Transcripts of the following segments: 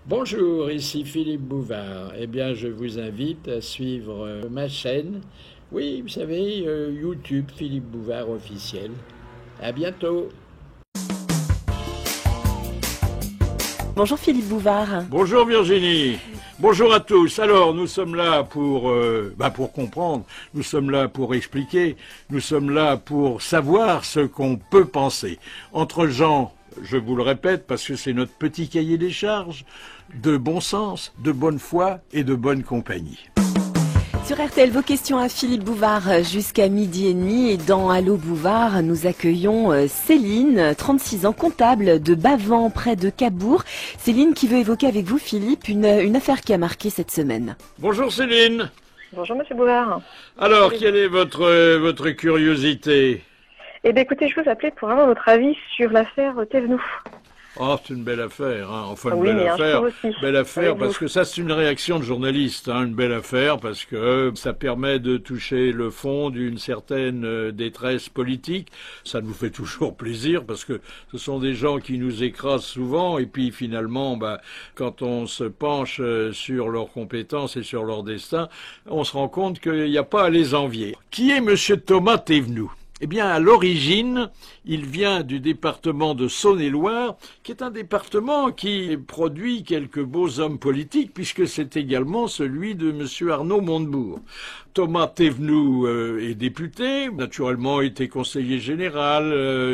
Bonjour, ici Philippe Bouvard. Eh bien, je vous invite à suivre ma chaîne. Oui, vous savez, YouTube Philippe Bouvard officiel. À bientôt. Bonjour Philippe Bouvard. Bonjour Virginie. Bonjour à tous. Alors, nous sommes là pour comprendre, nous sommes là pour expliquer, nous sommes là pour savoir ce qu'on peut penser. Entre gens, je vous le répète parce que c'est notre petit cahier des charges, de bon sens, de bonne foi et de bonne compagnie. Sur RTL, vos questions à Philippe Bouvard jusqu'à 12h30 et dans Allô Bouvard, nous accueillons Céline, 36 ans, comptable de Bavent près de Cabourg. Céline qui veut évoquer avec vous, Philippe, une affaire qui a marqué cette semaine. Bonjour Céline. Bonjour Monsieur Bouvard. Alors, quelle est votre curiosité? Eh bien écoutez, je vous appelais pour avoir votre avis sur l'affaire Thévenoud. Oh, c'est une belle affaire, hein. Enfin, Oui, mais belle affaire parce que ça, c'est une réaction de journaliste, hein. Une belle affaire parce que ça permet de toucher le fond d'une certaine détresse politique. Ça nous fait toujours plaisir parce que ce sont des gens qui nous écrasent souvent et puis finalement, quand on se penche sur leurs compétences et sur leur destin, on se rend compte qu'il n'y a pas à les envier. Qui est Monsieur Thomas Thévenoud? Eh bien, à l'origine, il vient du département de Saône-et-Loire, qui est un département qui produit quelques beaux hommes politiques, puisque c'est également celui de M. Arnaud Montebourg. Thomas Thévenoud est député, naturellement était conseiller général,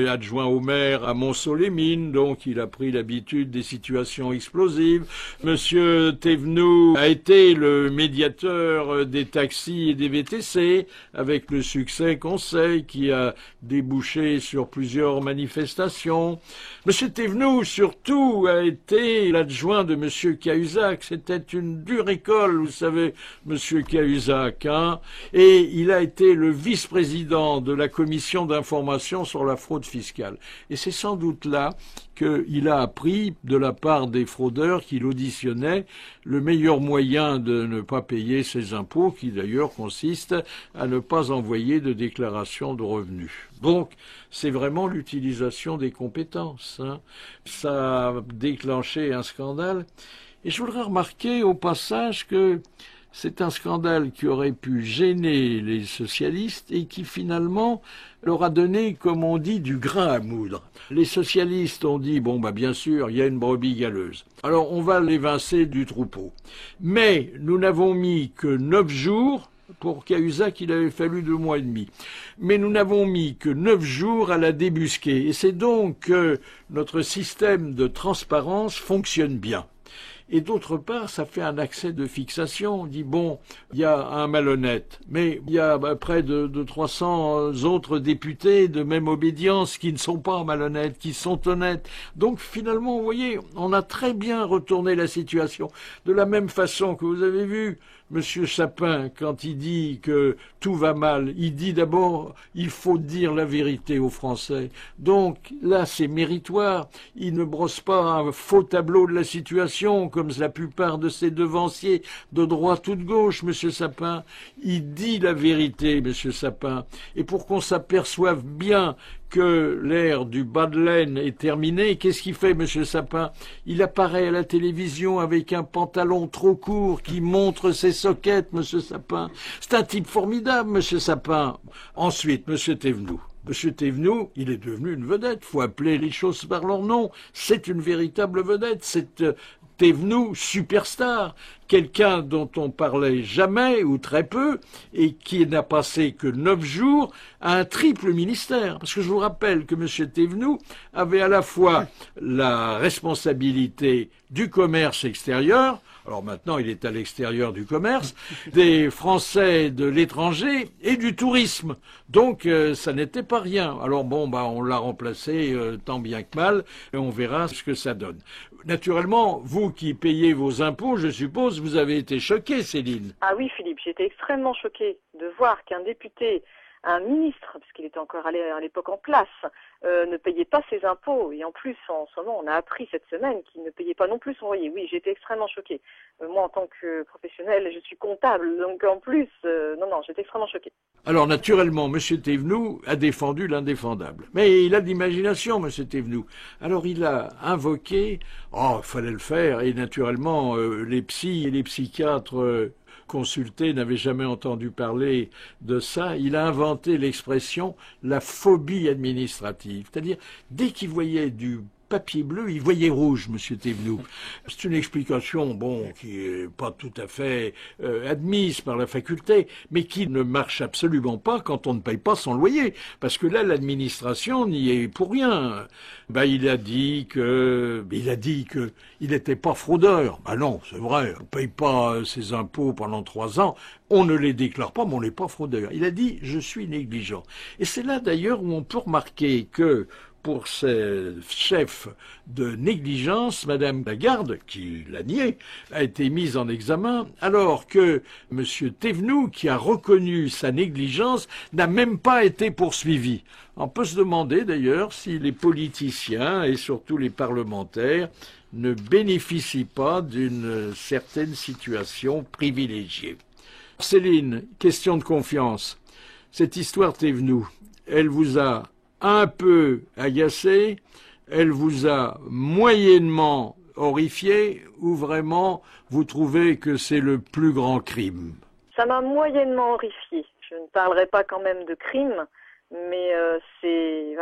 adjoint au maire à Montceau-les-Mines, donc il a pris l'habitude des situations explosives. Monsieur Thévenoud a été le médiateur des taxis et des VTC, avec le succès qu'on sait, qui a débouché sur plusieurs manifestations. Monsieur Thévenoud, surtout, a été l'adjoint de Monsieur Cahuzac. C'était une dure école, vous savez, Monsieur Cahuzac, hein. Et il a été le vice-président de la commission d'information sur la fraude fiscale. Et c'est sans doute là qu'il a appris, de la part des fraudeurs qu'il auditionnait, le meilleur moyen de ne pas payer ses impôts, qui d'ailleurs consiste à ne pas envoyer de déclaration de revenus. Donc, c'est vraiment l'utilisation des compétences, hein. Ça a déclenché un scandale. Et je voudrais remarquer au passage que c'est un scandale qui aurait pu gêner les socialistes et qui finalement leur a donné, comme on dit, du grain à moudre. Les socialistes ont dit, bien sûr, il y a une brebis galeuse. Alors on va l'évincer du troupeau. Mais nous n'avons mis que 9 jours. Pour Cahuzac, il avait fallu 2 mois et demi. Mais nous n'avons mis que 9 jours à la débusquer. Et c'est donc que notre système de transparence fonctionne bien. Et d'autre part, ça fait un accès de fixation. On dit, il y a un malhonnête, mais il y a près de 300 autres députés de même obédience qui ne sont pas malhonnêtes, qui sont honnêtes. Donc finalement, vous voyez, on a très bien retourné la situation. De la même façon que vous avez vu, Monsieur Sapin, quand il dit que tout va mal, il dit d'abord, il faut dire la vérité aux Français. Donc là, c'est méritoire. Il ne brosse pas un faux tableau de la situation, comme la plupart de ses devanciers, de droite ou de gauche, Monsieur Sapin. Il dit la vérité, Monsieur Sapin. Et pour qu'on s'aperçoive bien que l'ère du bas de laine est terminée, qu'est-ce qu'il fait, Monsieur Sapin? Il apparaît à la télévision avec un pantalon trop court qui montre ses soquettes, Monsieur Sapin. C'est un type formidable, Monsieur Sapin. Ensuite, Monsieur Thévenoud. Monsieur Thévenoud, il est devenu une vedette. Faut appeler les choses par leur nom. C'est une véritable vedette. C'est Thévenoud, superstar, quelqu'un dont on parlait jamais ou très peu et qui n'a passé que 9 jours à un triple ministère. Parce que je vous rappelle que M. Thévenoud avait à la fois la responsabilité du commerce extérieur, alors maintenant il est à l'extérieur du commerce, des Français de l'étranger et du tourisme. Donc ça n'était pas rien. Alors on l'a remplacé tant bien que mal et on verra ce que ça donne. Naturellement, vous qui payez vos impôts, je suppose, vous avez été choqué, Céline. Ah oui Philippe, j'étais extrêmement choquée de voir qu'un député un ministre, puisqu'il était encore à l'époque en place, ne payait pas ses impôts. Et en plus, en ce moment, on a appris cette semaine qu'il ne payait pas non plus son loyer. Oui, j'étais extrêmement choquée. Moi, en tant que professionnelle, je suis comptable, donc en plus, non, j'étais extrêmement choquée. Alors, naturellement, M. Thévenoud a défendu l'indéfendable. Mais il a de l'imagination, M. Thévenoud. Alors, il a invoqué, il fallait le faire, et naturellement, les psys et les psychiatres consultés n'avaient jamais entendu parler de ça. Il a inventé l'expression la phobie administrative. C'est-à-dire, dès qu'il voyait du papier bleu, il voyait rouge, M. Thévenoud. C'est une explication, qui est pas tout à fait admise par la faculté, mais qui ne marche absolument pas quand on ne paye pas son loyer. Parce que là, l'administration n'y est pour rien. Il a dit que il n'était pas fraudeur. Non, c'est vrai, on ne paye pas ses impôts pendant 3 ans, on ne les déclare pas, mais on n'est pas fraudeur. Il a dit, je suis négligent. Et c'est là d'ailleurs où on peut remarquer que pour ces chefs de négligence, Madame Lagarde, qui l'a nié, a été mise en examen, alors que M. Thévenoud, qui a reconnu sa négligence, n'a même pas été poursuivi. On peut se demander d'ailleurs si les politiciens et surtout les parlementaires ne bénéficient pas d'une certaine situation privilégiée. Céline, question de confiance. Cette histoire Thévenoud, elle vous a un peu agacé, elle vous a moyennement horrifié, ou vraiment vous trouvez que c'est le plus grand crime? Ça m'a moyennement horrifié. Je ne parlerai pas quand même de crime, mais c'est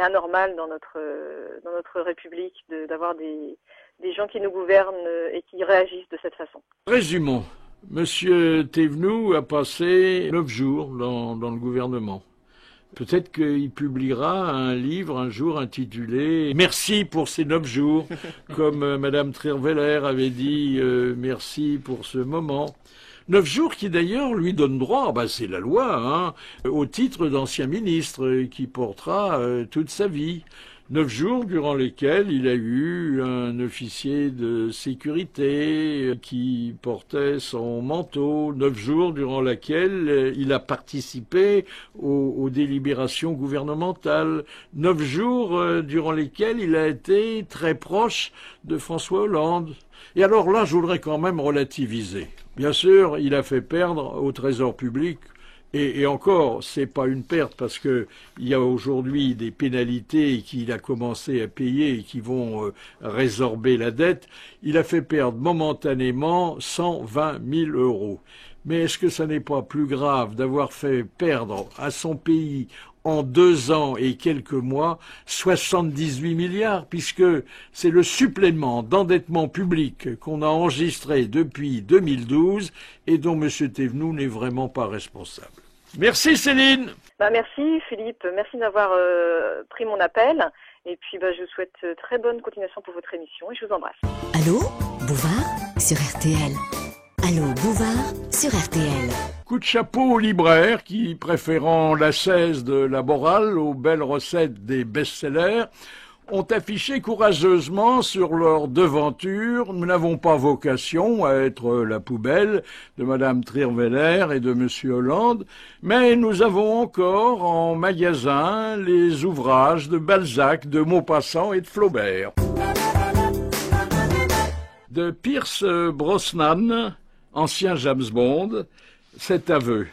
anormal dans notre République d'avoir des gens qui nous gouvernent et qui réagissent de cette façon. Résumons. Monsieur Thévenoud a passé 9 jours dans le gouvernement. Peut-être qu'il publiera un livre un jour intitulé « Merci pour ces 9 jours », comme Madame Trierweiler avait dit « Merci pour ce moment ». 9 jours qui d'ailleurs lui donnent droit, c'est la loi, au titre d'ancien ministre qui portera toute sa vie. 9 jours durant lesquels il a eu un officier de sécurité qui portait son manteau. 9 jours durant lesquels il a participé aux délibérations gouvernementales. 9 jours durant lesquels il a été très proche de François Hollande. Et alors là, je voudrais quand même relativiser. Bien sûr, il a fait perdre au Trésor public. Et encore, c'est pas une perte parce que il y a aujourd'hui des pénalités qu'il a commencé à payer et qui vont résorber la dette. Il a fait perdre momentanément 120 000 euros. Mais est-ce que ça n'est pas plus grave d'avoir fait perdre à son pays en 2 ans et quelques mois 78 milliards, puisque c'est le supplément d'endettement public qu'on a enregistré depuis 2012 et dont M. Thévenoud n'est vraiment pas responsable. Merci Céline. Merci Philippe, merci d'avoir pris mon appel et puis je vous souhaite très bonne continuation pour votre émission et je vous embrasse. Allô, Bouvard sur RTL. Allô, Bouvard sur RTL. Coup de chapeau aux libraires qui, préférant l'ascèse de la morale aux belles recettes des best-sellers, ont affiché courageusement sur leur devanture « Nous n'avons pas vocation à être la poubelle » de Madame Trierweiler et de Monsieur Hollande, mais nous avons encore en magasin les ouvrages de Balzac, de Maupassant et de Flaubert. De Pierce Brosnan, ancien James Bond, cet aveu.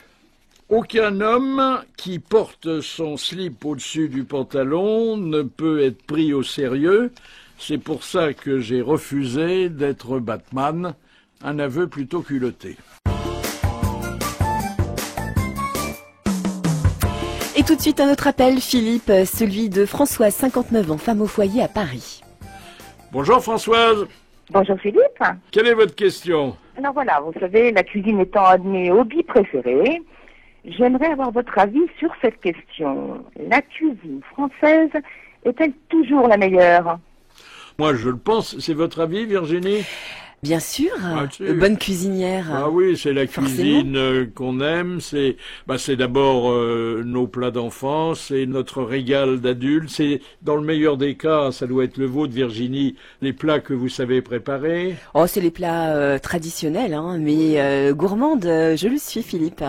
Aucun homme qui porte son slip au-dessus du pantalon ne peut être pris au sérieux. C'est pour ça que j'ai refusé d'être Batman, un aveu plutôt culotté. Et tout de suite un autre appel, Philippe, celui de Françoise, 59 ans, femme au foyer à Paris. Bonjour Françoise. Bonjour Philippe. Quelle est votre question? Alors voilà, vous savez, la cuisine étant un de mes hobbies préférés, j'aimerais avoir votre avis sur cette question. La cuisine française est-elle toujours la meilleure? Moi, je le pense. C'est votre avis, Virginie? Bien sûr, bonne cuisinière. Ah oui, c'est la forcément. cuisine qu'on aime. C'est d'abord nos plats d'enfance, c'est notre régal d'adulte. C'est dans le meilleur des cas, ça doit être le vôtre, Virginie, les plats que vous savez préparer. Oh, c'est les plats traditionnels, hein, mais gourmande, je le suis, Philippe.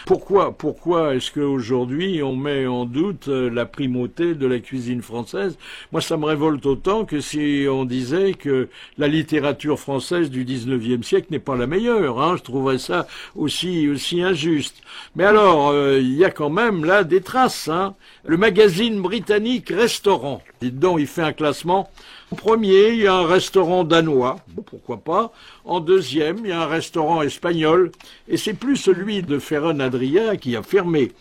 Pourquoi est-ce qu'aujourd'hui on met en doute la primauté de la cuisine française? Moi, ça me révolte autant que si on disait que la littérature française du 19e siècle n'est pas la meilleure, hein. Je trouverais ça aussi injuste. Mais alors, il y a quand même là des traces, hein. Le magazine britannique Restaurant, dites donc, il fait un classement. En premier, il y a un restaurant danois, bon, pourquoi pas. En deuxième, il y a un restaurant espagnol, et c'est plus celui de Ferran Adrià qui a fermé.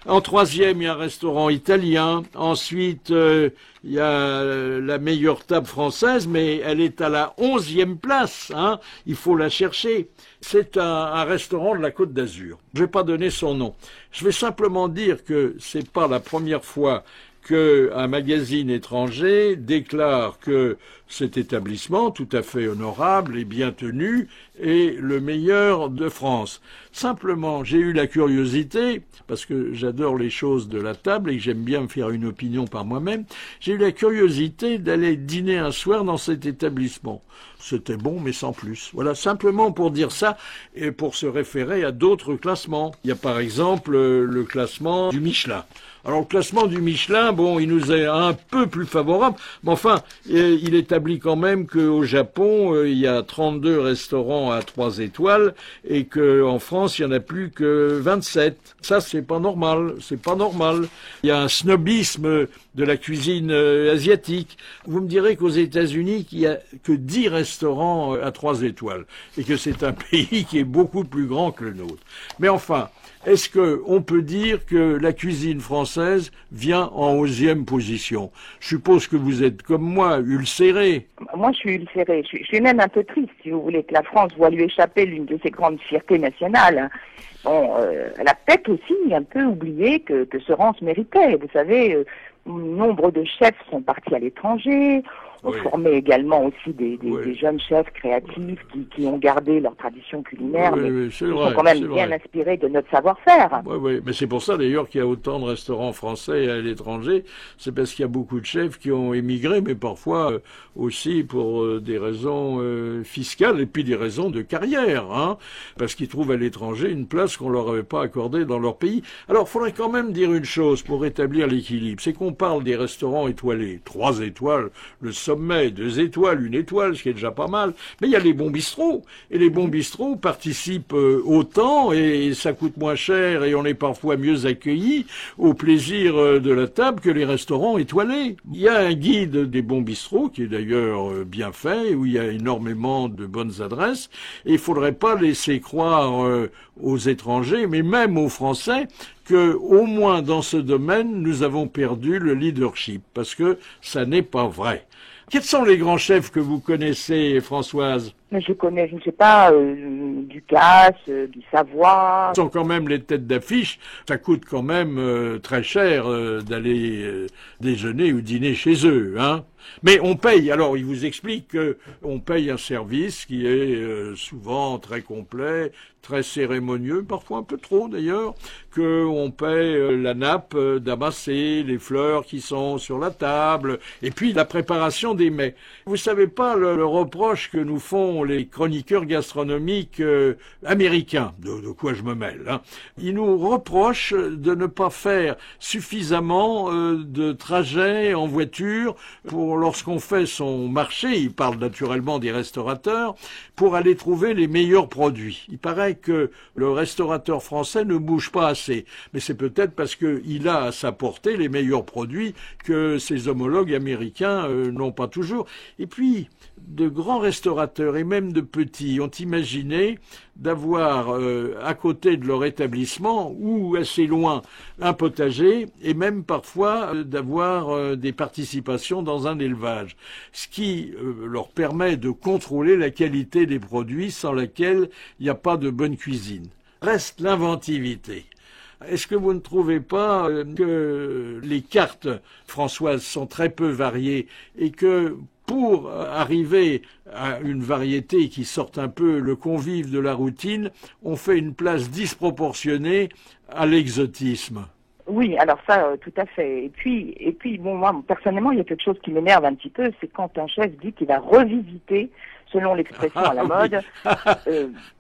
En troisième, il y a un restaurant italien. Ensuite, il y a la meilleure table française, mais elle est à la 11e place, hein. Il faut la chercher. C'est un restaurant de la Côte d'Azur. Je vais pas donner son nom. Je vais simplement dire que c'est pas la première fois qu'un magazine étranger déclare que cet établissement, tout à fait honorable et bien tenu, est le meilleur de France. Simplement, j'ai eu la curiosité, parce que j'adore les choses de la table et que j'aime bien me faire une opinion par moi-même, j'ai eu la curiosité d'aller dîner un soir dans cet établissement. C'était bon, mais sans plus. Voilà, simplement pour dire ça et pour se référer à d'autres classements. Il y a par exemple le classement du Michelin. Alors le classement du Michelin, bon, il nous est un peu plus favorable, mais enfin, il établit quand même qu'au Japon, il y a 32 restaurants à 3 étoiles et qu'en France, il y en a plus que 27. Ça, c'est pas normal, c'est pas normal. Il y a un snobisme de la cuisine asiatique. Vous me direz qu'aux États-Unis, il y a que 10 restaurants à 3 étoiles et que c'est un pays qui est beaucoup plus grand que le nôtre. Mais enfin, est-ce qu'on peut dire que la cuisine française vient en 11e position? Je suppose que vous êtes comme moi, ulcéré. Moi, je suis ulcéré. Je suis même un peu triste, si vous voulez, que la France voit lui échapper l'une de ses grandes fiertés nationales. Bon, elle a peut-être aussi un peu oublié que ce rang se méritait. Vous savez, nombre de chefs sont partis à l'étranger. On formait également aussi des jeunes chefs créatifs qui ont gardé leur tradition culinaire, mais qui sont quand même bien inspirés de notre savoir-faire. Oui, mais c'est pour ça d'ailleurs qu'il y a autant de restaurants français à l'étranger. C'est parce qu'il y a beaucoup de chefs qui ont émigré, mais parfois aussi pour des raisons fiscales et puis des raisons de carrière, hein, parce qu'ils trouvent à l'étranger une place qu'on leur avait pas accordée dans leur pays. Alors, il faudrait quand même dire une chose pour rétablir l'équilibre, c'est qu'on parle des restaurants étoilés, 3 étoiles, le sommet, 2 étoiles, 1 étoile, ce qui est déjà pas mal. Mais il y a les bons bistrots. Et les bons bistrots participent autant et ça coûte moins cher et on est parfois mieux accueillis au plaisir de la table que les restaurants étoilés. Il y a un guide des bons bistrots qui est d'ailleurs bien fait, où il y a énormément de bonnes adresses. Et il faudrait pas laisser croire aux étrangers, mais même aux Français, que, au moins dans ce domaine, nous avons perdu le leadership, parce que ça n'est pas vrai. Quels sont les grands chefs que vous connaissez, Françoise? Je ne sais pas, Ducasse, du Savoie. Ce sont quand même les têtes d'affiche. Ça coûte quand même très cher d'aller déjeuner ou dîner chez eux, hein. Mais on paye. Alors, il vous explique qu'on paye un service qui est souvent très complet, très cérémonieux, parfois un peu trop d'ailleurs, qu'on paye la nappe damassée, les fleurs qui sont sur la table, et puis la préparation des mets. Vous savez pas le reproche que nous font les chroniqueurs gastronomiques américains, de quoi je me mêle, hein. Ils nous reprochent de ne pas faire suffisamment de trajets en voiture pour lorsqu'on fait son marché, il parle naturellement des restaurateurs, pour aller trouver les meilleurs produits. Il paraît que le restaurateur français ne bouge pas assez, mais c'est peut-être parce qu'il a à sa portée les meilleurs produits que ses homologues américains n'ont pas toujours. Et puis, de grands restaurateurs et même de petits ont imaginé d'avoir à côté de leur établissement ou assez loin un potager et même parfois d'avoir des participations dans un élevage, ce qui leur permet de contrôler la qualité des produits sans laquelle il n'y a pas de bonne cuisine. Reste l'inventivité. Est-ce que vous ne trouvez pas que les cartes, Françoise, sont très peu variées et que pour arriver à une variété qui sorte un peu le convive de la routine, on fait une place disproportionnée à l'exotisme. Oui, alors ça, tout à fait. Et puis, bon, moi, personnellement, il y a quelque chose qui m'énerve un petit peu, c'est quand un chef dit qu'il a revisité, selon l'expression à la mode.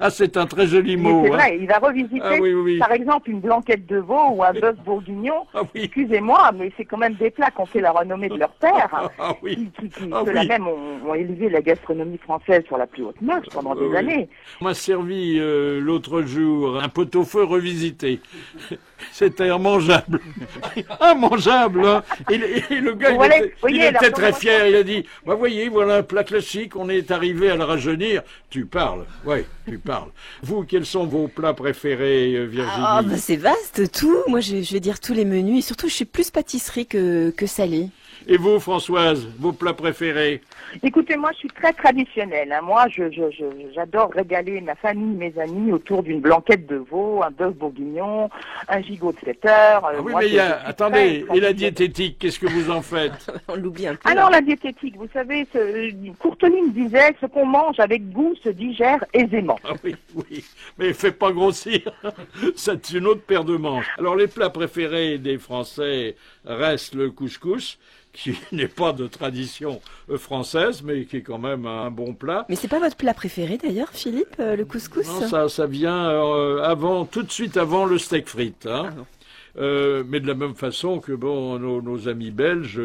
C'est un très joli mot. C'est vrai, il va revisiter, par exemple, une blanquette de veau ou un bœuf bourguignon. Excusez-moi, mais c'est quand même des plats qui ont fait la renommée de leur père, qui ceux-là même ont élevé la gastronomie française sur la plus haute marche pendant des années. On m'a servi l'autre jour un pot-au-feu revisité. C'était immangeable. Immangeable, hein. Et le gars, il était très fier. Il a dit, voyez, voilà un plat classique, on est arrivé à le rajeunir. Tu parles. Vous, quels sont vos plats préférés, Virginie? C'est vaste, tout. Moi, je vais dire tous les menus. Et surtout, je suis plus pâtisserie que salée. Et vous, Françoise, vos plats préférés? Écoutez, moi, je suis très traditionnelle. Hein. Moi, j'adore régaler ma famille, mes amis, autour d'une blanquette de veau, un bœuf bourguignon, un gigot de 7 heures. Attendez, et la diététique, qu'est-ce que vous en faites? On l'oublie un peu. Alors, la diététique, vous savez, Courteline disait, ce qu'on mange avec goût se digère aisément. Oui, mais fait pas grossir. C'est une autre paire de manches. Alors, les plats préférés des Français restent le couscous, qui n'est pas de tradition française, mais qui est quand même un bon plat. Mais c'est pas votre plat préféré d'ailleurs, Philippe, le couscous? Non, ça vient tout de suite avant le steak frites. Hein. Mais de la même façon que nos amis belges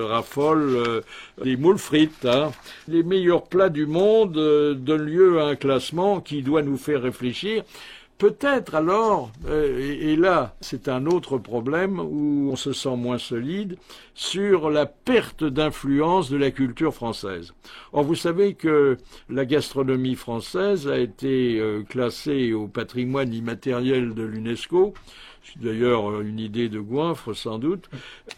raffolent des moules frites. Hein. Les meilleurs plats du monde donnent lieu à un classement qui doit nous faire réfléchir. Peut-être alors, et là c'est un autre problème où on se sent moins solide, sur la perte d'influence de la culture française. Or vous savez que la gastronomie française a été classée au patrimoine immatériel de l'UNESCO, c'est d'ailleurs une idée de Goinfre sans doute,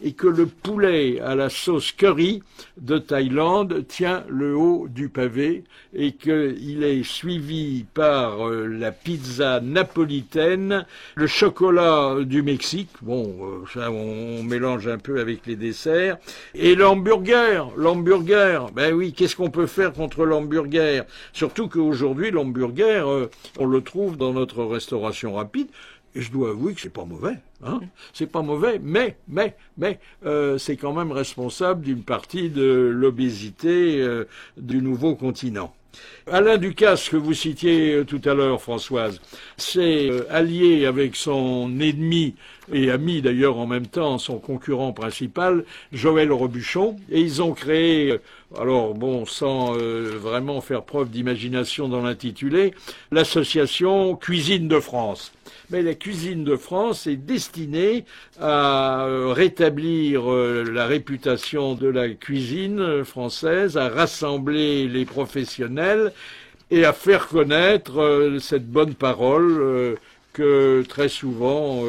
et que le poulet à la sauce curry de Thaïlande tient le haut du pavé et qu'il est suivi par la pizza napolitaine, le chocolat du Mexique, ça on mélange un peu avec les desserts, et l'hamburger, ben oui, qu'est-ce qu'on peut faire contre l'hamburger? Surtout qu'aujourd'hui l'hamburger, on le trouve dans notre restauration rapide. Et je dois avouer que c'est pas mauvais, hein. C'est pas mauvais, mais c'est quand même responsable d'une partie de l'obésité du nouveau continent. Alain Ducasse, que vous citiez tout à l'heure, Françoise, s'est allié avec son ennemi, et ami d'ailleurs en même temps, son concurrent principal, Joël Robuchon, et ils ont créé, sans vraiment faire preuve d'imagination dans l'intitulé, l'association Cuisine de France. Mais la Cuisine de France est destinée à rétablir la réputation de la cuisine française, à rassembler les professionnels et à faire connaître cette bonne parole que très souvent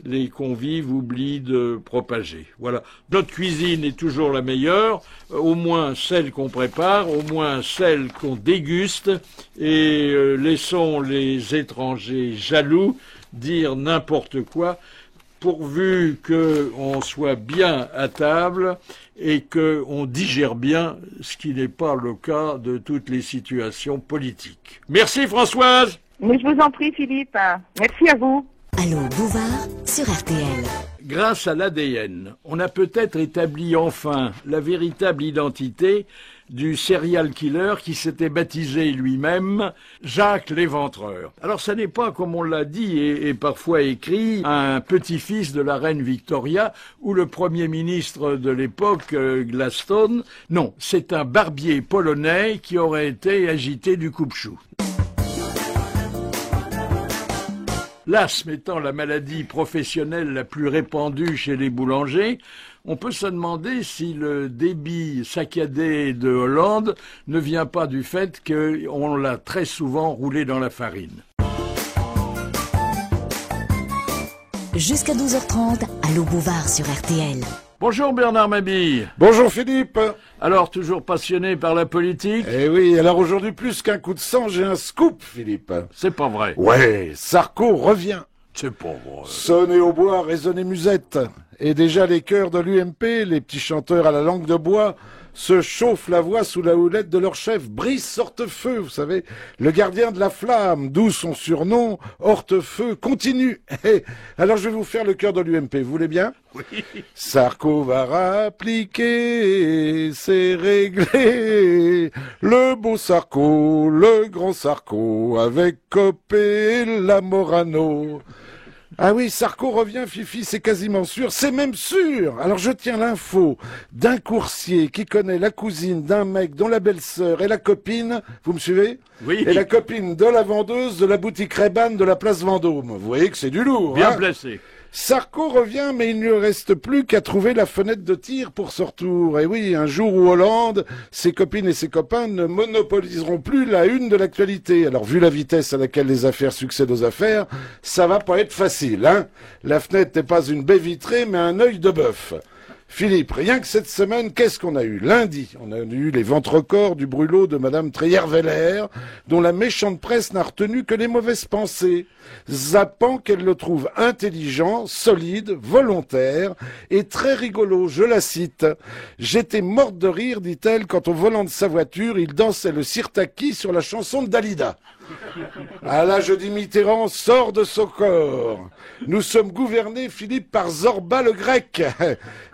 les convives oublient de propager. Voilà. Notre cuisine est toujours la meilleure, au moins celle qu'on prépare, au moins celle qu'on déguste, et laissons les étrangers jaloux dire n'importe quoi, pourvu qu'on soit bien à table et qu'on digère bien, ce qui n'est pas le cas de toutes les situations politiques. Merci Françoise. Mais je vous en prie Philippe. Merci à vous. Allô Bouvard sur RTL. Grâce à l'ADN, on a peut-être établi enfin la véritable identité du serial killer qui s'était baptisé lui-même Jacques l'Éventreur. Alors ça n'est pas, comme on l'a dit et parfois écrit, un petit-fils de la reine Victoria ou le premier ministre de l'époque, Gladstone. Non, c'est un barbier polonais qui aurait été agité du coupe-chou. L'asthme étant la maladie professionnelle la plus répandue chez les boulangers, on peut se demander si le débit saccadé de Hollande ne vient pas du fait qu'on l'a très souvent roulé dans la farine. Jusqu'à 12h30, Allô Bouvard sur RTL. Bonjour Bernard Mabille. Bonjour Philippe. Alors, toujours passionné par la politique? Eh oui, alors aujourd'hui, plus qu'un coup de sang, j'ai un scoop, Philippe. C'est pas vrai. Ouais, Sarko revient. C'est pas vrai. Sonnez au bois, résonnez musette. Et déjà les chœurs de l'UMP, les petits chanteurs à la langue de bois, se chauffent la voix sous la houlette de leur chef, Brice Hortefeux, vous savez, le gardien de la flamme, d'où son surnom, Hortefeux continue. Alors je vais vous faire le chœur de l'UMP, vous voulez bien? Oui. Sarko va rappliquer, c'est réglé, le beau Sarko, le grand Sarko, avec Copé et la Morano. Ah oui, Sarko revient, Fifi, c'est quasiment sûr, c'est même sûr. Alors je tiens l'info d'un coursier qui connaît la cousine d'un mec dont la belle-sœur est la copine, vous me suivez? Oui. Et la copine de la vendeuse de la boutique Ray-Ban de la place Vendôme. Vous voyez que c'est du lourd. Bien hein? placé. Sarko revient, mais il ne lui reste plus qu'à trouver la fenêtre de tir pour ce retour. Et oui, un jour où Hollande, ses copines et ses copains ne monopoliseront plus la une de l'actualité. Alors, vu la vitesse à laquelle les affaires succèdent aux affaires, ça va pas être facile, hein. La fenêtre n'est pas une baie vitrée, mais un œil de bœuf. Philippe, rien que cette semaine, qu'est-ce qu'on a eu? Lundi, on a eu les ventre-corps du brûlot de Madame Treyer-Veller, dont la méchante presse n'a retenu que les mauvaises pensées, zappant qu'elle le trouve intelligent, solide, volontaire et très rigolo. Je la cite. « J'étais morte de rire, dit-elle, quand au volant de sa voiture, il dansait le sirtaki sur la chanson de Dalida. » Ah là, je dis Mitterrand, sort de son corps. Nous sommes gouvernés, Philippe, par Zorba le grec.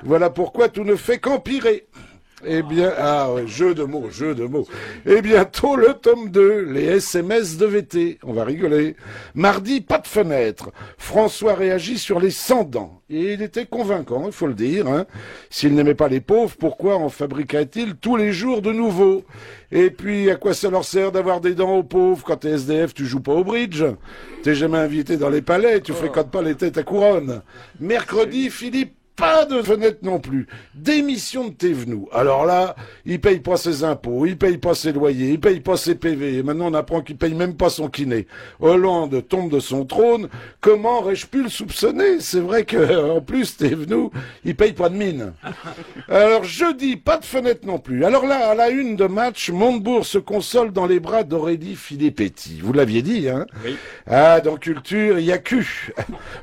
Voilà pourquoi tout ne fait qu'empirer. Eh bien, ah ouais, jeu de mots. Et bientôt le tome 2, les SMS de VT. On va rigoler. Mardi, pas de fenêtre. François réagit sur les 100 dents. Et il était convaincant, il faut le dire. Hein. S'il n'aimait pas les pauvres, pourquoi en fabriquerait-il tous les jours de nouveaux? Et puis, à quoi ça leur sert d'avoir des dents aux pauvres? Quand t'es SDF, tu joues pas au bridge. T'es jamais invité dans les palais, tu fréquentes pas les têtes à couronne. Mercredi, Philippe, pas de fenêtre non plus. Démission de Thévenoud. Alors là, il paye pas ses impôts, il paye pas ses loyers, il paye pas ses PV. Et maintenant, on apprend qu'il paye même pas son kiné. Hollande tombe de son trône. Comment aurais-je pu le soupçonner? C'est vrai que, en plus, Thévenoud, il paye pas de mine. Alors, jeudi, pas de fenêtre non plus. Alors là, à la une de match, Montebourg se console dans les bras d'Aurélie Filippetti. Vous l'aviez dit, hein? Oui. Ah, dans Culture, il y a cul.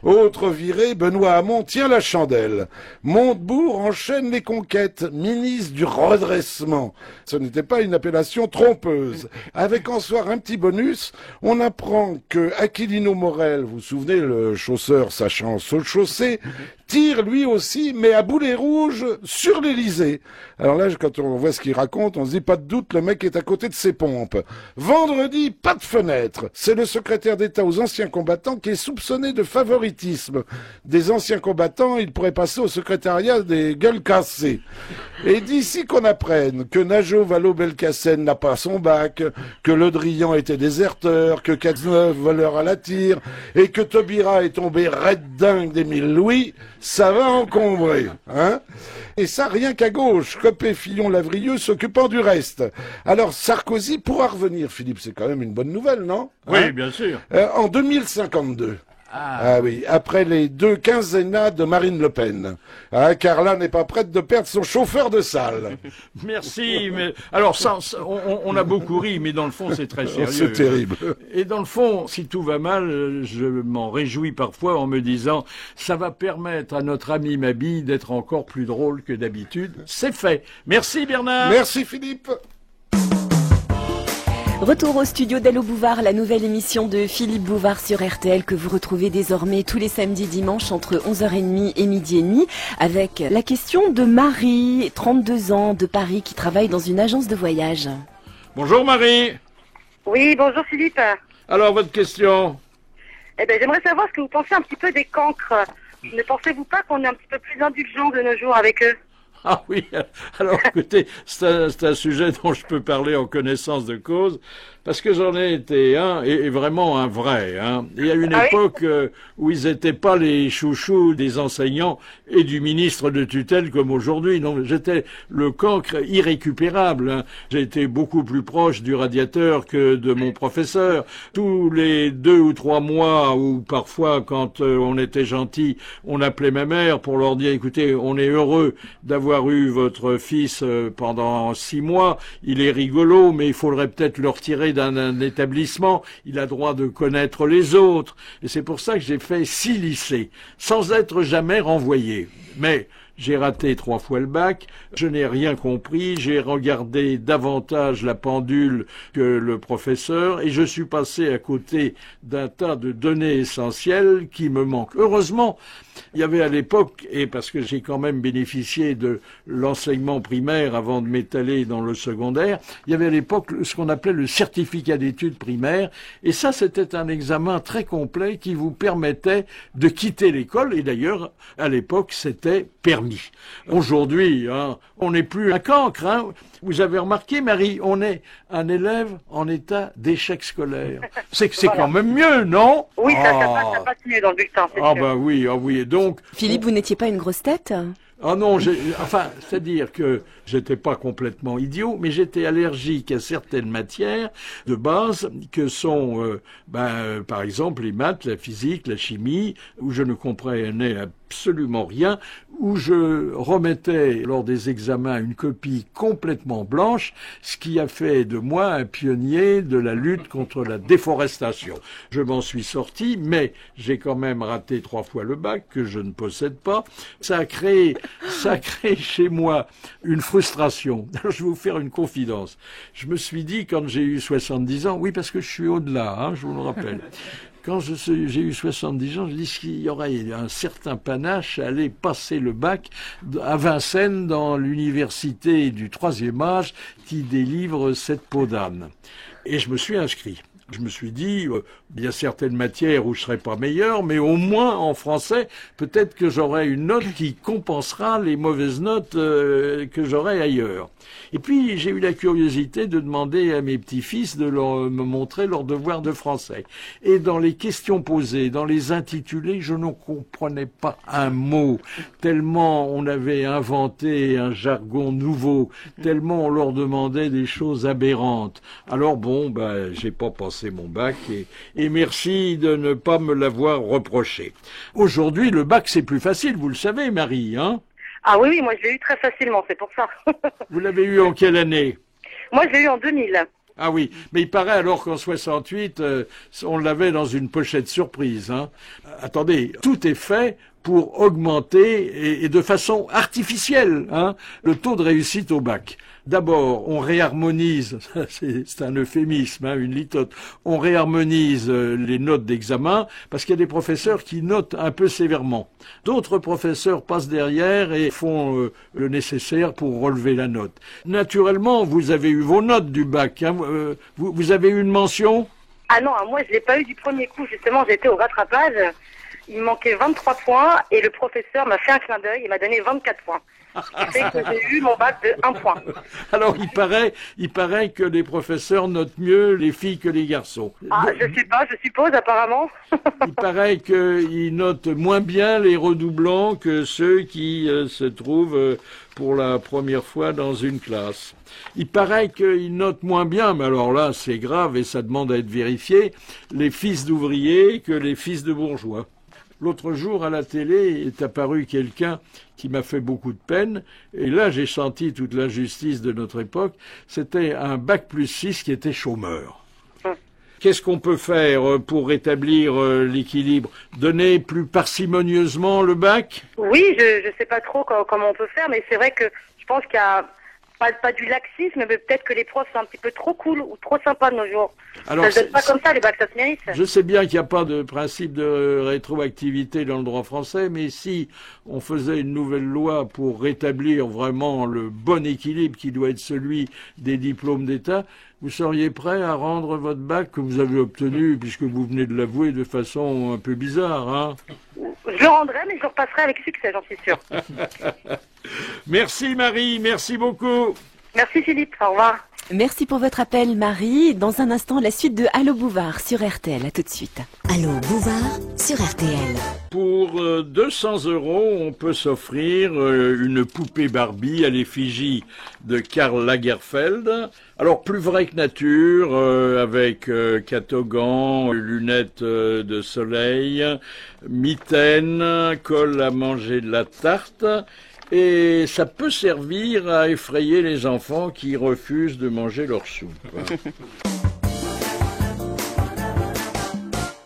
Autre virée, Benoît Hamon tient la chandelle. Montebourg enchaîne les conquêtes, ministre du redressement. Ce n'était pas une appellation trompeuse. Avec en soir un petit bonus, on apprend que Aquilino Morel, vous vous souvenez, le chausseur sachant se chausser, tire lui aussi, mais à boulet rouge sur l'Élysée. Alors là, quand on voit ce qu'il raconte, on se dit pas de doute, le mec est à côté de ses pompes. Vendredi, pas de fenêtre. C'est le secrétaire d'État aux anciens combattants qui est soupçonné de favoritisme. Des anciens combattants, il pourrait passer au secrétariat des gueules cassées. Et d'ici qu'on apprenne que Najo Vallaud-Belkacem n'a pas son bac, que Le Drian était déserteur, que Cazeneuve voleur à la tire, et que Taubira est tombé raide dingue des 1000 louis, ça va encombrer, hein? Et ça, rien qu'à gauche, Copé, Fillon, Lavrieux s'occupant du reste. Alors, Sarkozy pourra revenir, Philippe, c'est quand même une bonne nouvelle, non? Oui, hein? bien sûr. En 2052. Ah oui, après les 2 quinquennats de Marine Le Pen. Ah, Carla n'est pas prête de perdre son chauffeur de salle. Merci, mais alors ça, on a beaucoup ri, mais dans le fond c'est très sérieux. C'est terrible. Et dans le fond, si tout va mal, je m'en réjouis parfois en me disant ça va permettre à notre ami Mabille d'être encore plus drôle que d'habitude. C'est fait. Merci Bernard. Merci Philippe. Retour au studio d'Allo Bouvard, la nouvelle émission de Philippe Bouvard sur RTL que vous retrouvez désormais tous les samedis dimanches entre 11h30 et midi et demi avec la question de Marie, 32 ans, de Paris, qui travaille dans une agence de voyage. Bonjour Marie. Oui, bonjour Philippe. Alors votre question? Eh ben, j'aimerais savoir ce que vous pensez un petit peu des cancres. Ne pensez-vous pas qu'on est un petit peu plus indulgent de nos jours avec eux? Ah oui, alors écoutez, c'est un sujet dont je peux parler en connaissance de cause, parce que j'en ai été un, et vraiment un vrai. Hein. Il y a une époque où ils n'étaient pas les chouchous des enseignants et du ministre de tutelle comme aujourd'hui. Non, j'étais le cancre irrécupérable. Hein. J'ai été beaucoup plus proche du radiateur que de mon professeur. Tous les 2 ou 3 mois, ou parfois quand on était gentil, on appelait ma mère pour leur dire, écoutez, on est heureux d'avoir eu votre fils pendant 6 mois. Il est rigolo, mais il faudrait peut-être le retirer d'un établissement, il a droit de connaître les autres. Et c'est pour ça que j'ai fait 6 lycées, sans être jamais renvoyé. Mais j'ai raté 3 fois le bac, je n'ai rien compris, j'ai regardé davantage la pendule que le professeur et je suis passé à côté d'un tas de données essentielles qui me manquent. Heureusement, il y avait à l'époque, et parce que j'ai quand même bénéficié de l'enseignement primaire avant de m'étaler dans le secondaire, il y avait à l'époque ce qu'on appelait le certificat d'études primaires, et ça c'était un examen très complet qui vous permettait de quitter l'école, et d'ailleurs à l'époque c'était permis. Aujourd'hui, on n'est plus un cancre, hein. Vous avez remarqué, Marie, on est un élève en état d'échec scolaire. C'est quand même mieux, non? Oui, ça passe mieux dans le bulletin, c'est sûr. Ah oui, donc... Philippe, vous n'étiez pas une grosse tête? Ah non, c'est-à-dire que j'étais pas complètement idiot, mais j'étais allergique à certaines matières de base que sont, par exemple, les maths, la physique, la chimie, où je ne comprenais absolument rien, où je remettais lors des examens une copie complètement blanche, ce qui a fait de moi un pionnier de la lutte contre la déforestation. Je m'en suis sorti, mais j'ai quand même raté 3 fois le bac, que je ne possède pas. Ça a créé chez moi une frustration. Alors, je vais vous faire une confidence. Je me suis dit, quand j'ai eu 70 ans, oui, parce que je suis au-delà, je vous le rappelle. Quand j'ai eu 70 ans, je dis qu'il y aurait un certain panache à aller passer le bac à Vincennes dans l'université du 3e âge qui délivre cette peau d'âne. Et je me suis inscrit. Je me suis dit, il y a certaines matières où je serai pas meilleur, mais au moins en français, peut-être que j'aurai une note qui compensera les mauvaises notes que j'aurai ailleurs. Et puis, j'ai eu la curiosité de demander à mes petits-fils de me montrer leurs devoirs de français. Et dans les questions posées, dans les intitulés, je ne comprenais pas un mot, tellement on avait inventé un jargon nouveau, tellement on leur demandait des choses aberrantes. Alors bon, j'ai pas passé mon bac et merci de ne pas me l'avoir reproché. Aujourd'hui, le bac, c'est plus facile, vous le savez, Marie, hein? Ah oui, moi je l'ai eu très facilement, c'est pour ça. Vous l'avez eu en quelle année? Moi je l'ai eu en 2000. Ah oui, mais il paraît alors qu'en 68, on l'avait dans une pochette surprise, hein. Attendez, tout est fait pour augmenter et de façon artificielle, le taux de réussite au bac. D'abord, on réharmonise, c'est un euphémisme, une litote, on réharmonise les notes d'examen parce qu'il y a des professeurs qui notent un peu sévèrement. D'autres professeurs passent derrière et font le nécessaire pour relever la note. Naturellement, vous avez eu vos notes du bac, vous avez eu une mention? Ah non, moi je l'ai pas eu du premier coup, justement, j'étais au rattrapage. Il me manquait 23 points et le professeur m'a fait un clin d'œil et m'a donné 24 points. Ce qui fait que j'ai eu mon bac de 1 point. Alors, il paraît que les professeurs notent mieux les filles que les garçons. Ah, je sais pas, je suppose, apparemment. Il paraît qu'ils notent moins bien les redoublants que ceux qui se trouvent pour la première fois dans une classe. Il paraît qu'ils notent moins bien, mais alors là, c'est grave et ça demande à être vérifié, les fils d'ouvriers que les fils de bourgeois. L'autre jour, à la télé, est apparu quelqu'un qui m'a fait beaucoup de peine, et là, j'ai senti toute l'injustice de notre époque. C'était un bac plus 6 qui était chômeur. Qu'est-ce qu'on peut faire pour rétablir l'équilibre? Donner plus parcimonieusement le bac? Oui, je sais pas trop comment on peut faire, mais c'est vrai que je pense qu'il y a pas du laxisme, mais peut-être que les profs sont un petit peu trop cool ou trop sympas de nos jours. Alors, ça se donne pas comme ça, les bacs, ça se mérite. Je sais bien qu'il n'y a pas de principe de rétroactivité dans le droit français, mais si on faisait une nouvelle loi pour rétablir vraiment le bon équilibre qui doit être celui des diplômes d'État, vous seriez prêt à rendre votre bac que vous avez obtenu, puisque vous venez de l'avouer de façon un peu bizarre, hein? Je le rendrai, mais je le repasserai avec succès, j'en suis sûr. Merci Marie, merci beaucoup. Merci Philippe, au revoir. Merci pour votre appel, Marie. Dans un instant, la suite de Allô Bouvard sur RTL. À tout de suite. Allô Bouvard sur RTL. Pour 200 €, on peut s'offrir une poupée Barbie à l'effigie de Karl Lagerfeld. Alors, plus vrai que nature, avec catogan, lunettes de soleil, mitaine, colle à manger de la tarte. Et ça peut servir à effrayer les enfants qui refusent de manger leur soupe.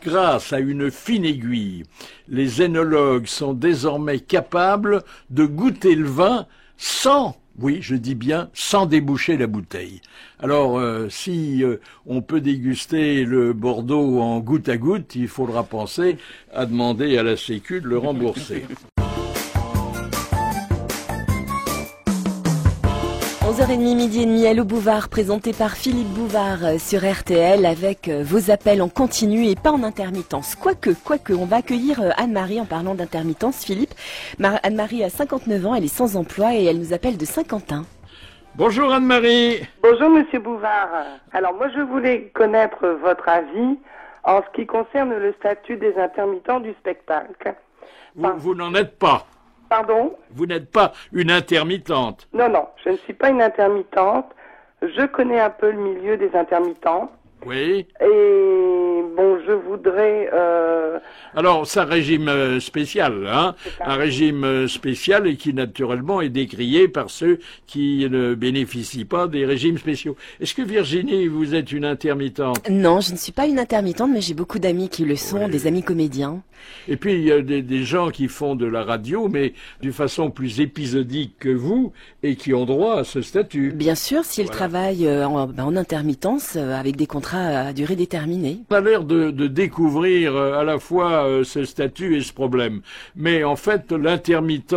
grâce à une fine aiguille, les œnologues sont désormais capables de goûter le vin sans, oui, je dis bien, sans déboucher la bouteille. Alors, si on peut déguster le Bordeaux en goutte à goutte, il faudra penser à demander à la Sécu de le rembourser. 11h30, midi et demi, Allô Bouvard, présenté par Philippe Bouvard sur RTL avec vos appels en continu et pas en intermittence. Quoique, on va accueillir Anne-Marie en parlant d'intermittence, Philippe. Anne-Marie a 59 ans, elle est sans emploi et elle nous appelle de Saint-Quentin. Bonjour Anne-Marie. Bonjour Monsieur Bouvard. Alors moi je voulais connaître votre avis en ce qui concerne le statut des intermittents du spectacle. Vous n'en êtes pas. Pardon ? Vous n'êtes pas une intermittente. Non, je ne suis pas une intermittente. Je connais un peu le milieu des intermittents. Oui. Et bon, je voudrais... Alors, c'est un régime spécial, hein, un régime spécial et qui naturellement est décrié par ceux qui ne bénéficient pas des régimes spéciaux. Est-ce que Virginie, vous êtes une intermittente ? Non, je ne suis pas une intermittente, mais j'ai beaucoup d'amis qui le sont, oui. Des amis comédiens. Et puis, il y a des gens qui font de la radio, mais d'une façon plus épisodique que vous, et qui ont droit à ce statut. Bien sûr, s'ils travaillent en intermittence, avec des contrats à durée déterminée. On a l'air de découvrir à la fois ce statut et ce problème. Mais en fait, l'intermittent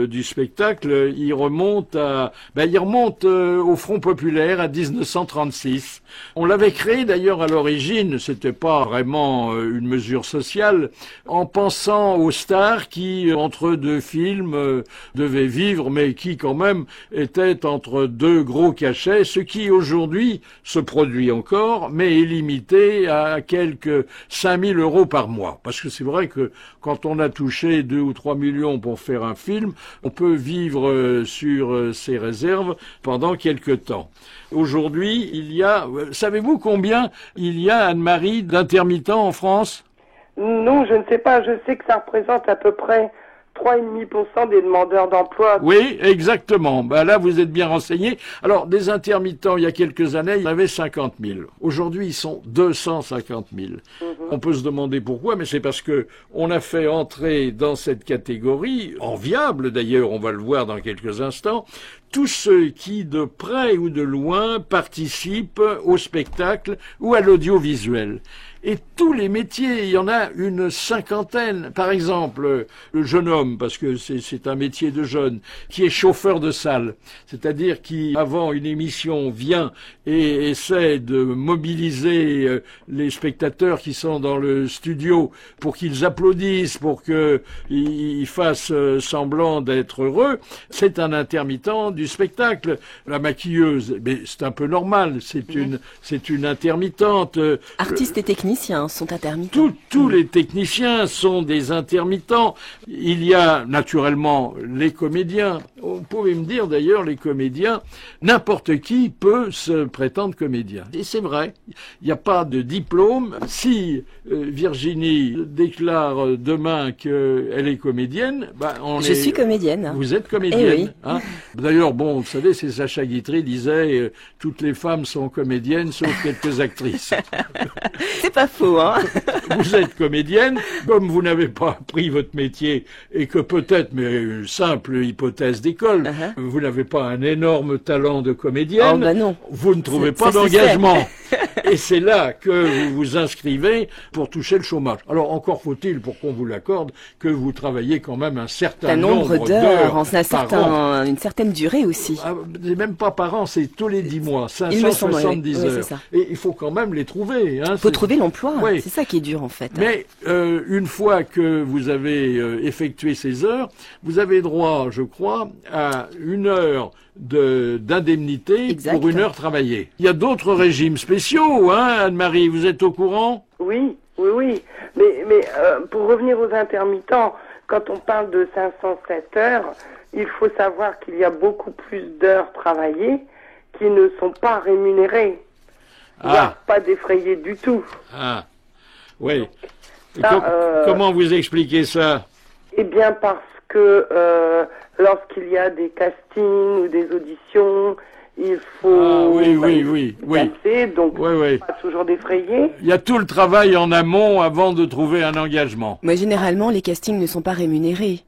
du spectacle, il remonte au Front populaire à 1936. On l'avait créé d'ailleurs à l'origine, c'était pas vraiment une mesure sociale, en pensant aux stars qui, entre deux films, devaient vivre, mais qui quand même étaient entre deux gros cachets, ce qui aujourd'hui se produit encore, mais est limité à quelques 5 000 € par mois. Parce que c'est vrai que quand on a touché 2 ou 3 millions pour faire un film, on peut vivre sur ses réserves pendant quelque temps. Aujourd'hui, il y a, savez-vous combien il y a, Anne-Marie, d'intermittents en France ? Non, je ne sais pas. Je sais que ça représente à peu près 3,5% des demandeurs d'emploi. Oui, exactement. Là, vous êtes bien renseigné. Alors, des intermittents, il y a quelques années, il y en avait 50 000. Aujourd'hui, ils sont 250 000. On peut se demander pourquoi, mais c'est parce que on a fait entrer dans cette catégorie, enviable d'ailleurs, on va le voir dans quelques instants, tous ceux qui, de près ou de loin, participent au spectacle ou à l'audiovisuel. Et tous les métiers, il y en a une cinquantaine. Par exemple, le jeune homme, parce que c'est un métier de jeune, qui est chauffeur de salle, c'est-à-dire qui, avant une émission, vient et essaie de mobiliser les spectateurs qui sont dans le studio pour qu'ils applaudissent, pour qu'ils fassent semblant d'être heureux. C'est un intermittent du spectacle. La maquilleuse, mais c'est un peu normal, c'est une intermittente. Artistes et techniciens sont intermittents. Tous les techniciens sont des intermittents. Il y a naturellement les comédiens. Vous pouvez me dire d'ailleurs, les comédiens, n'importe qui peut se prétendre comédien. Et c'est vrai, il n'y a pas de diplôme. Si Virginie déclare demain qu'elle est comédienne, Je suis comédienne. Vous êtes comédienne. Oui. Hein. D'ailleurs, bon, vous savez, c'est Sacha Guitry disait toutes les femmes sont comédiennes sauf quelques actrices. C'est pas faux, hein. Vous êtes comédienne, comme vous n'avez pas appris votre métier et que peut-être, mais simple hypothèse d'école, vous n'avez pas un énorme talent de comédienne, non. Vous ne trouvez pas d'engagement. Et c'est là que vous vous inscrivez pour toucher le chômage. Alors encore faut-il, pour qu'on vous l'accorde, que vous travaillez quand même un certain nombre d'heures une certaine durée aussi. Même pas par an, c'est tous les 10 mois, 570 heures. Ça. Et il faut quand même les trouver. Il faut trouver l'emploi, c'est ça qui est dur en fait. Mais une fois que vous avez effectué ces heures, vous avez droit, je crois, à 1 heure d'indemnité pour 1 heure travaillée. Il y a d'autres régimes spéciaux, hein, Anne-Marie, vous êtes au courant ? Oui. Mais pour revenir aux intermittents, quand on parle de 507 heures, il faut savoir qu'il y a beaucoup plus d'heures travaillées qui ne sont pas rémunérées, voire pas défrayées du tout. Ah, oui. Comment vous expliquez ça ? Eh bien parce que lorsqu'il y a des castings ou des auditions, il faut oui. passer, donc pas toujours défrayer. Il y a tout le travail en amont avant de trouver un engagement. Mais généralement, les castings ne sont pas rémunérés,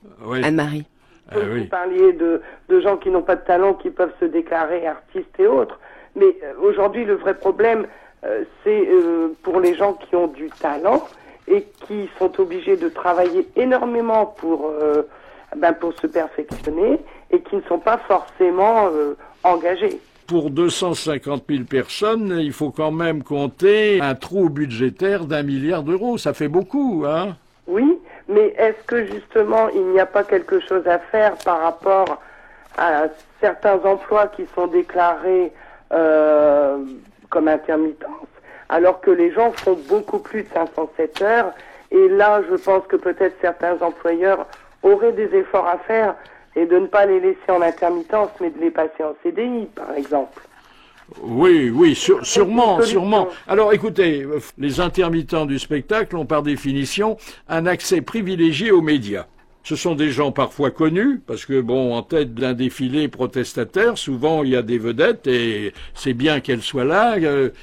Anne-Marie. Vous parliez de gens qui n'ont pas de talent, qui peuvent se déclarer artistes et autres. Mais aujourd'hui, le vrai problème, c'est pour les gens qui ont du talent et qui sont obligés de travailler énormément pour se perfectionner et qui ne sont pas forcément engagés. Pour 250 000 personnes, il faut quand même compter un trou budgétaire d'1 milliard d'euros. Ça fait beaucoup, hein? Oui, mais est-ce que justement il n'y a pas quelque chose à faire par rapport à certains emplois qui sont déclarés comme intermittence, alors que les gens font beaucoup plus de 507 heures, et là je pense que peut-être certains employeurs auraient des efforts à faire et de ne pas les laisser en intermittence, mais de les passer en CDI, par exemple. Oui, sûrement. Alors écoutez, les intermittents du spectacle ont par définition un accès privilégié aux médias. Ce sont des gens parfois connus, parce que en tête d'un défilé protestataire, souvent il y a des vedettes, et c'est bien qu'elles soient là,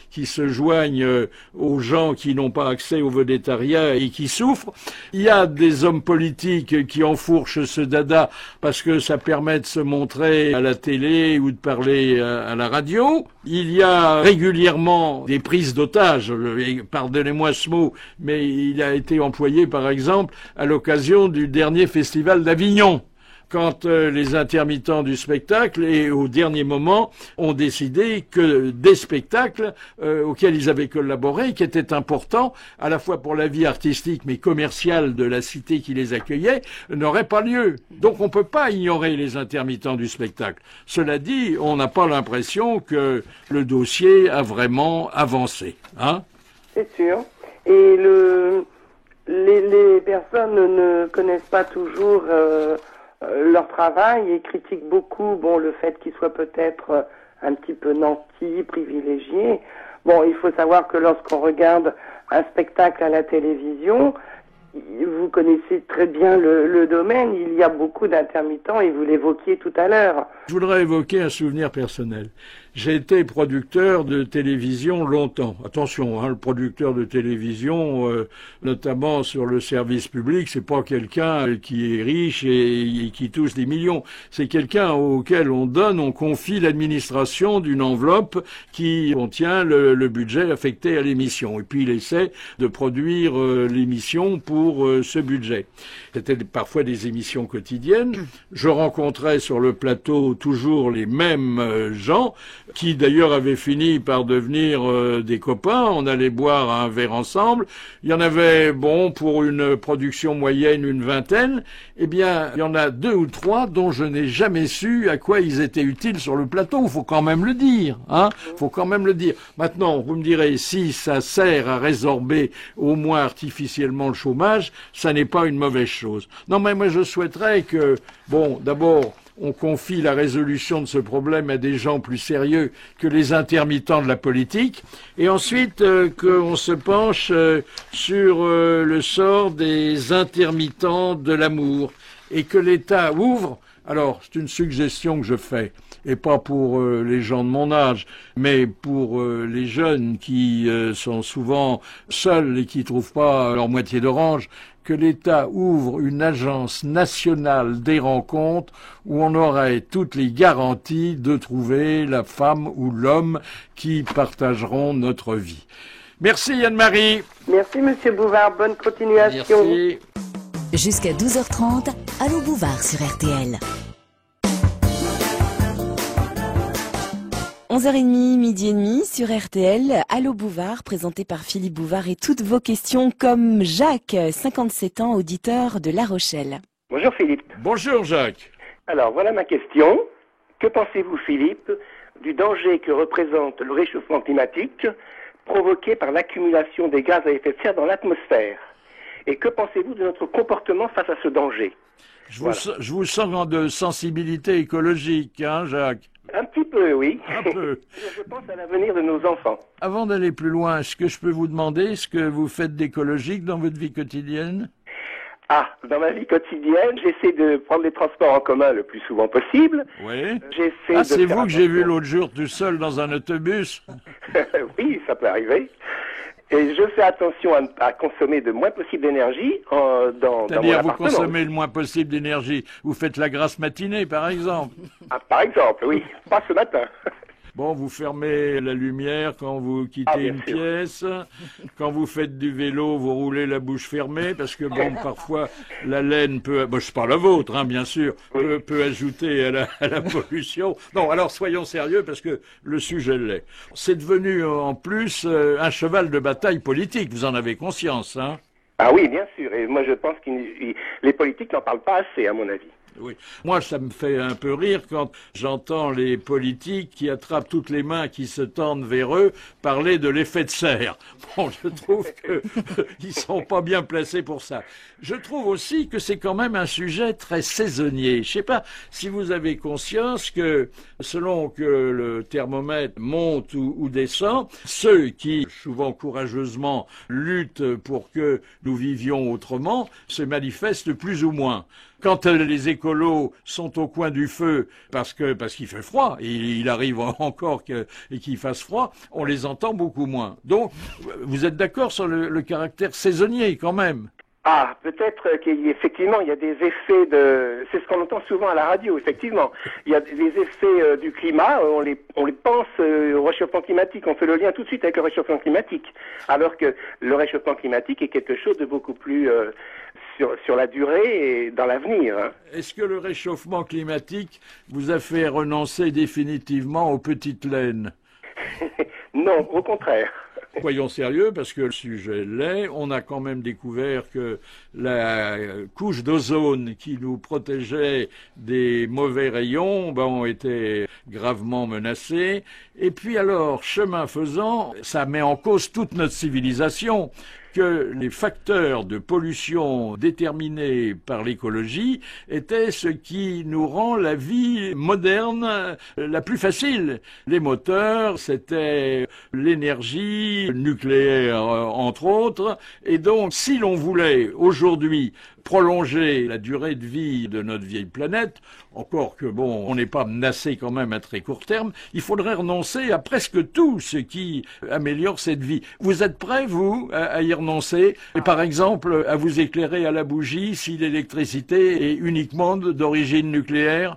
qui se joignent aux gens qui n'ont pas accès au vedettariat et qui souffrent. Il y a des hommes politiques qui enfourchent ce dada parce que ça permet de se montrer à la télé ou de parler à la radio. Il y a régulièrement des prises d'otages, pardonnez-moi ce mot, mais il a été employé par exemple à l'occasion du dernier Festival d'Avignon, quand les intermittents du spectacle et au dernier moment ont décidé que des spectacles auxquels ils avaient collaboré, qui étaient importants à la fois pour la vie artistique mais commerciale de la cité qui les accueillait, n'auraient pas lieu. Donc on ne peut pas ignorer les intermittents du spectacle. Cela dit, on n'a pas l'impression que le dossier a vraiment avancé. Hein? C'est sûr. Et les personnes ne connaissent pas toujours leur travail et critiquent beaucoup le fait qu'ils soient peut-être un petit peu nantis, privilégiés. Il faut savoir que lorsqu'on regarde un spectacle à la télévision, vous connaissez très bien le domaine, il y a beaucoup d'intermittents et vous l'évoquiez tout à l'heure. Je voudrais évoquer un souvenir personnel. J'ai été producteur de télévision longtemps. Attention, le producteur de télévision, notamment sur le service public, c'est pas quelqu'un qui est riche et qui touche des millions. C'est quelqu'un auquel on confie l'administration d'une enveloppe qui contient le budget affecté à l'émission. Et puis il essaie de produire l'émission pour ce budget. C'était parfois des émissions quotidiennes. Je rencontrais sur le plateau toujours les mêmes gens, qui d'ailleurs avaient fini par devenir des copains. On allait boire un verre ensemble. Il y en avait, pour une production moyenne, une vingtaine. Eh bien, il y en a 2 ou 3 dont je n'ai jamais su à quoi ils étaient utiles sur le plateau. Il faut quand même le dire, hein. Faut quand même le dire. Maintenant, vous me direz, si ça sert à résorber au moins artificiellement le chômage, ça n'est pas une mauvaise chose. Non, mais moi je souhaiterais que, d'abord, on confie la résolution de ce problème à des gens plus sérieux que les intermittents de la politique, et ensuite qu'on se penche sur le sort des intermittents de l'amour, et que l'État ouvre. Alors, c'est une suggestion que je fais, et pas pour les gens de mon âge, mais pour les jeunes qui sont souvent seuls et qui trouvent pas leur moitié d'orange, que l'État ouvre une agence nationale des rencontres où on aurait toutes les garanties de trouver la femme ou l'homme qui partageront notre vie. Merci Anne-Marie. Merci Monsieur Bouvard, bonne continuation. Merci. Jusqu'à 12h30, Allô Bouvard sur RTL. 11h30, midi et demi sur RTL, Allô Bouvard, présenté par Philippe Bouvard et toutes vos questions comme Jacques, 57 ans, auditeur de La Rochelle. Bonjour Philippe. Bonjour Jacques. Alors voilà ma question. Que pensez-vous Philippe du danger que représente le réchauffement climatique provoqué par l'accumulation des gaz à effet de serre dans l'atmosphère? Et que pensez-vous de notre comportement face à ce danger? Je vous sens de sensibilité écologique, hein Jacques? Un petit peu, oui. Un peu. Je pense à l'avenir de nos enfants. Avant d'aller plus loin, est-ce que je peux vous demander ce que vous faites d'écologique dans votre vie quotidienne? Ah, dans ma vie quotidienne, j'essaie de prendre les transports en commun le plus souvent possible. Oui. J'essaie C'est faire vous que j'ai vu attention. l'autre jour tout seul dans un autobus. Oui, ça peut arriver. Et je fais attention à consommer le moins possible d'énergie dans mon C'est-à-dire, vous appartement. consommez le moins possible d'énergie. Vous faites la grasse matinée, par exemple. Ah, par exemple, oui. Pas ce matin. Bon, vous fermez la lumière quand vous quittez Ah, bien une sûr. pièce. Quand vous faites du vélo, vous roulez la bouche fermée parce que bon, parfois la laine peut, bon, c'est pas la vôtre, hein, bien sûr, peut ajouter à la pollution. Non, alors soyons sérieux parce que le sujet l'est. C'est devenu en plus un cheval de bataille politique. Vous en avez conscience, hein? Ah oui, bien sûr. Et moi, je pense que les politiques n'en parlent pas assez, à mon avis. Oui. Moi, ça me fait un peu rire quand j'entends les politiques qui attrapent toutes les mains qui se tendent vers eux parler de l'effet de serre. Bon, je trouve qu'ils sont pas bien placés pour ça. Je trouve aussi que c'est quand même un sujet très saisonnier. Je sais pas si vous avez conscience que selon que le thermomètre monte ou descend, ceux qui, souvent courageusement, luttent pour que nous vivions autrement, se manifestent plus ou moins. Quand les écolos sont au coin du feu parce qu'il fait froid, et il arrive encore qu'il fasse froid, on les entend beaucoup moins. Donc, vous êtes d'accord sur le caractère saisonnier quand même? Ah, peut-être qu'effectivement, il y a des effets c'est ce qu'on entend souvent à la radio, effectivement. Il y a des effets du climat, on les pense au réchauffement climatique, on fait le lien tout de suite avec le réchauffement climatique. Alors que le réchauffement climatique est quelque chose de beaucoup plus sur la durée et dans l'avenir. Hein. Est-ce que le réchauffement climatique vous a fait renoncer définitivement aux petites laines? Non, au contraire. Soyons sérieux, parce que le sujet l'est. On a quand même découvert que la couche d'ozone qui nous protégeait des mauvais rayons, était gravement menacée. Et puis alors, chemin faisant, ça met en cause toute notre civilisation. Que les facteurs de pollution déterminés par l'écologie étaient ce qui nous rend la vie moderne la plus facile. Les moteurs, c'était l'énergie nucléaire, entre autres. Et donc, si l'on voulait aujourd'hui prolonger la durée de vie de notre vieille planète, encore que on n'est pas menacé quand même à très court terme, il faudrait renoncer à presque tout ce qui améliore cette vie. Vous êtes prêts, vous, à y renoncer? Et par exemple, à vous éclairer à la bougie si l'électricité est uniquement d'origine nucléaire?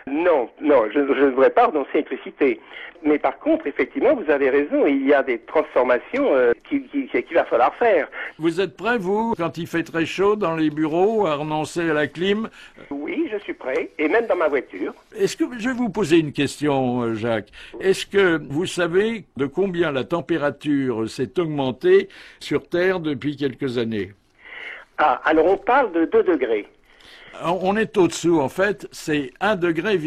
Non, je ne voudrais pas renoncer à l'électricité. Mais par contre, effectivement, vous avez raison, il y a des transformations qu'il va falloir faire. Vous êtes prêt, vous, quand il fait très chaud dans les bureaux, à renoncer à la clim? Oui, je suis prêt, et même dans ma voiture. Est-ce que je vais vous poser une question, Jacques? Est-ce que vous savez de combien la température s'est augmentée sur Terre depuis quelques années? Ah, alors on parle de 2 degrés. On est au-dessous, en fait, c'est 1,3 degré.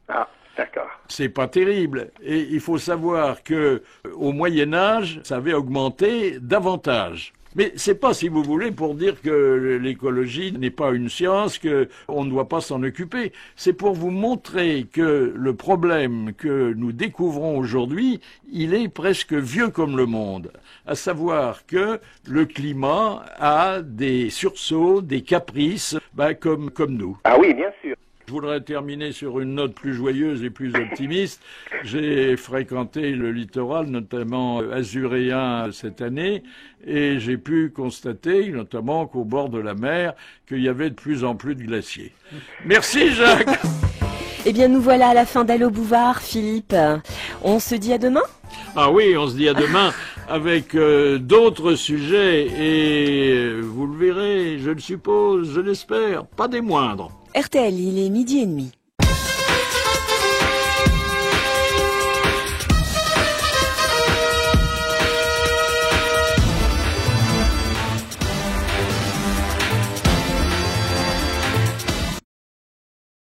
Ah, d'accord. C'est pas terrible. Et il faut savoir que au Moyen-Âge, ça avait augmenté davantage. Mais c'est pas, si vous voulez, pour dire que l'écologie n'est pas une science, qu'on ne doit pas s'en occuper. C'est pour vous montrer que le problème que nous découvrons aujourd'hui, il est presque vieux comme le monde. À savoir que le climat a des sursauts, des caprices, comme nous. Ah oui, bien sûr. Je voudrais terminer sur une note plus joyeuse et plus optimiste. J'ai fréquenté le littoral, notamment azuréen cette année, et j'ai pu constater, notamment qu'au bord de la mer, qu'il y avait de plus en plus de glaciers. Merci Jacques. Eh bien, nous voilà à la fin d'Allo Bouvard, Philippe. On se dit à demain? Ah oui, on se dit à demain avec d'autres sujets, et vous le verrez, je le suppose, je l'espère, pas des moindres. RTL, il est 12h30.